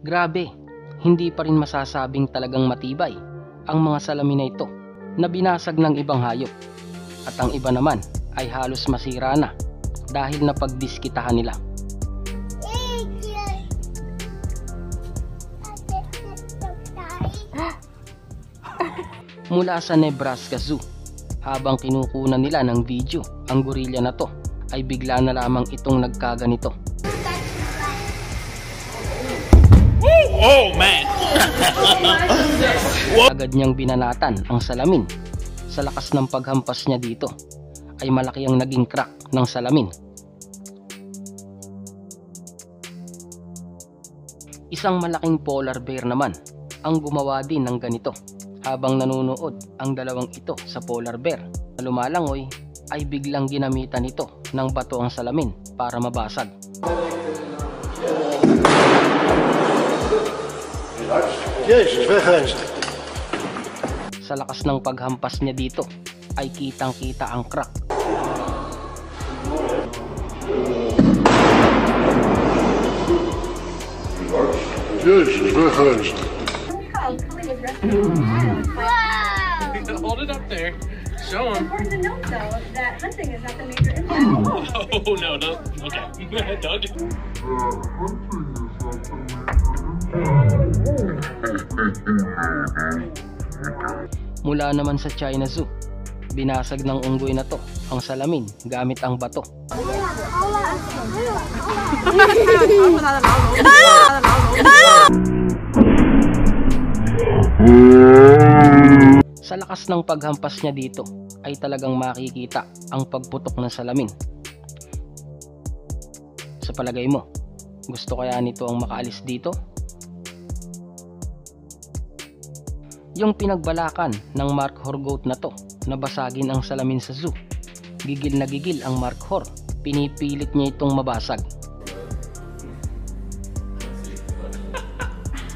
Grabe, hindi pa rin masasabing talagang matibay ang mga salamin na ito na binasag ng ibang hayop. At ang iba naman ay halos masira na dahil napagdiskitahan nila. Mula sa Nebraska Zoo, habang kinukunan nila ng video ang gorilla na to, ay bigla na lamang itong nagkaganito. Oh man! Agad niyang binanatan ang salamin. Sa lakas ng paghampas niya dito, ay malaki ang naging crack ng salamin. Isang malaking polar bear naman ang gumawa din ng ganito. Habang nanunood ang dalawang ito sa polar bear na lumalangoy, ay biglang ginamitan nito ng bato ang salamin para mabasag. Sa lakas ng paghampas niya dito, ay kitang-kita ang crack. Hold it up there. Show him. Important to note, though, that hunting is not the major impact. Oh no, no. Okay. Don't. Mula naman sa China Zoo, binasag ng unggoy na to ang salamin gamit ang bato. Sa lakas ng paghampas niya dito, ay talagang makikita ang pagputok ng salamin. Sa palagay mo, gusto kaya nito ang makaalis dito? Yung pinagbalakan ng Markhor goat na to na basagin ang salamin sa zoo, gigil na gigil ang Markhor. Pinipilit niya itong mabasag.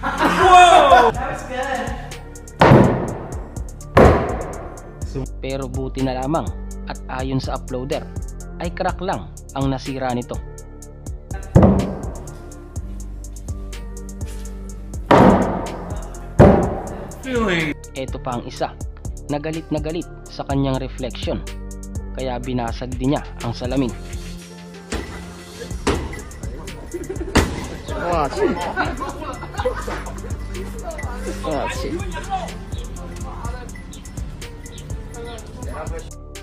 Whoa! That was good. Pero buti na lamang at ayon sa uploader, ay crack lang ang nasira nito. Ito pa ang isa, na galit sa kanyang reflection, kaya binasag din niya ang salamin.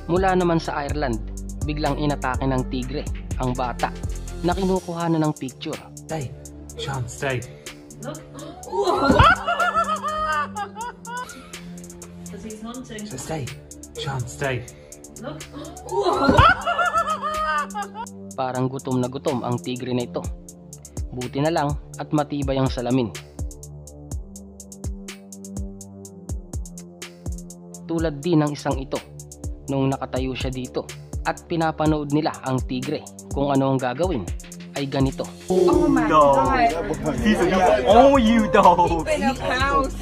Mula naman sa Ireland, biglang inatake ng tigre ang bata na kinukuhanan ng picture. Stay. Sean, stay. Look. Because he's hunting. So stay. Sean, stay. Look. Parang gutom na gutom ang tigre na ito. Buti na lang at matibay ang salamin. Tulad din ng isang ito, nung nakatayo siya dito at pinapanood nila ang tigre kung ano ang gagawin, ay ganito. Oh my God. He's oh you dog. In a house.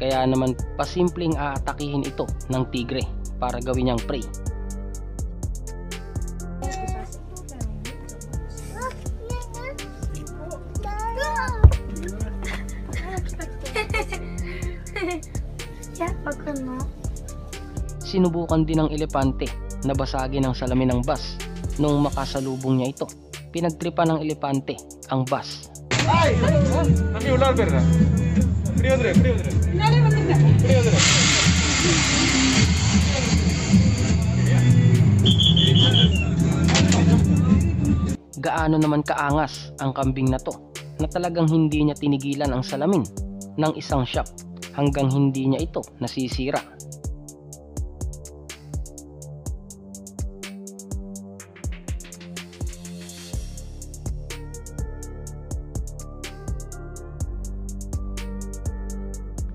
Kaya naman pasimpleng aatakihin ito ng tigre para gawin niyang prey. Sinubukan din ng elepante na basagin ang salamin ng bus. Nung makasalubong niya ito, pinagtripan ng elepante ang bus. Gaano naman kaangas ang kambing na to na talagang hindi niya tinigilan ang salamin ng isang shop hanggang hindi niya ito nasisira.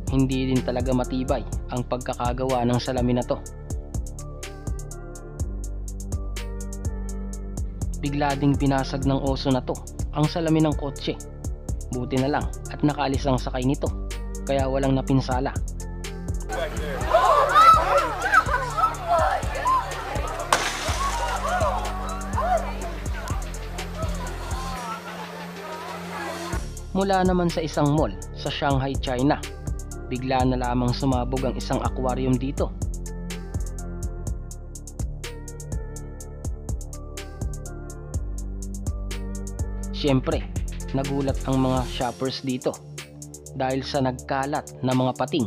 Hindi din talaga matibay ang pagkakagawa ng salamin na to. Bigla ding binasag ng oso na to ang salamin ng kotse. Buti na lang at nakaalis ang sakay nito, kaya walang napinsala. Mula naman sa isang mall sa Shanghai, China, bigla na lamang sumabog ang isang aquarium dito. Siyempre, nagulat ang mga shoppers dito dahil sa nagkalat na mga pating.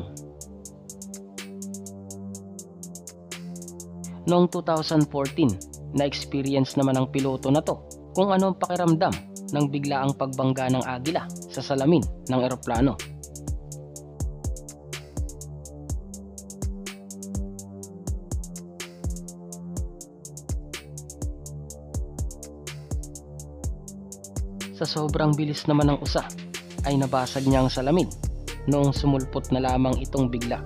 Noong 2014, na-experience naman ang piloto na to kung ano ang pakiramdam ng biglaang pagbangga ng agila sa salamin ng eroplano. Sa sobrang bilis naman ng usa ay nabasag niya ang salamin noong sumulpot na lamang itong bigla.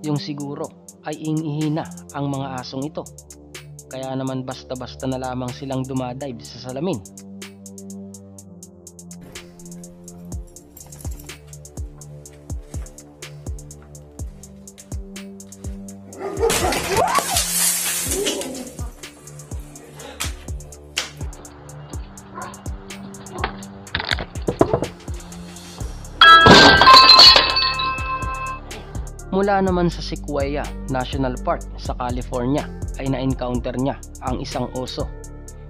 Yung siguro ay ingihina ang mga asong ito, kaya naman basta-basta na lamang silang dumadive sa salamin. Mula naman sa Sequoia National Park sa California ay na-encounter niya ang isang oso.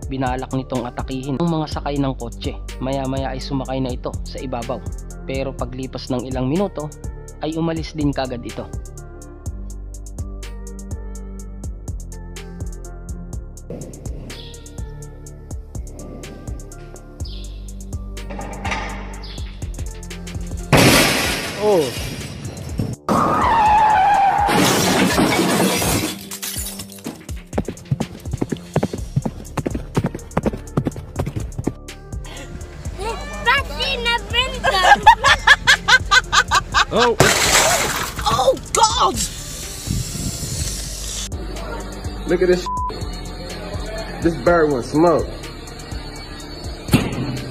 Binalak nitong atakihin ang mga sakay ng kotse. Maya-maya ay sumakay na ito sa ibabaw. Pero paglipas ng ilang minuto ay umalis din kagad ito. Oh! Oh! Oh God! Look at this. This bird wants smoke.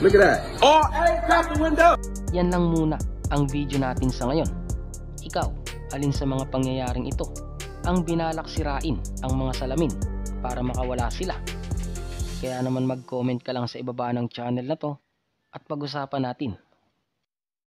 Look at that. Oh, hey, crack the window. Yan lang muna ang video natin sa ngayon. Ikaw, alin sa mga pangyayaring ito ang binalak sirain ang mga salamin para makawala sila? Kaya naman mag-comment ka lang sa ibaba ng channel na to at pag-usapan natin